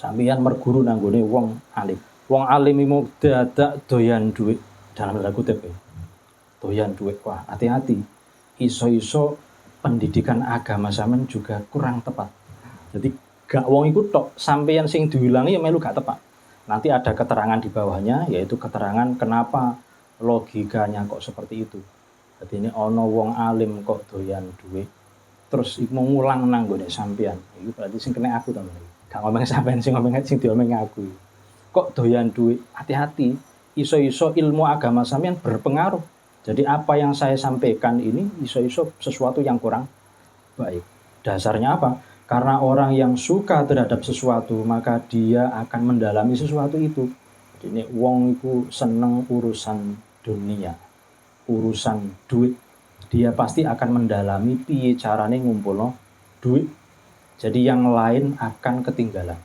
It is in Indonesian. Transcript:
Sampeyan merguru nanggone wong alim. Wong alim iku dadak doyan duit dalam tanda kutip. Doyan duit. Wah, hati-hati. Iso-iso pendidikan agama sampean juga kurang tepat. Jadi gak wong iku tok, sampeyan sing diulangi ya melu gak tepat. Nanti ada keterangan di bawahnya, yaitu keterangan kenapa logikanya kok seperti itu. Jadi ini ono wong alim kok doyan duit, terus iku mau ngulang nang gone sampeyan. Iku berarti sing kena aku to. Gak ngomong sampean sing ngomong sing diomong aku. Kok doyan duit? Hati-hati. Iso-iso ilmu agama sampean berpengaruh. Jadi apa yang saya sampaikan ini iso-iso sesuatu yang kurang baik. Dasarnya apa? Karena orang yang suka terhadap sesuatu, maka dia akan mendalami sesuatu itu. Jadi ini wong iku seneng urusan dunia, urusan duit. Dia pasti akan mendalami piye carane ngumpulno duit. Jadi yang lain akan ketinggalan.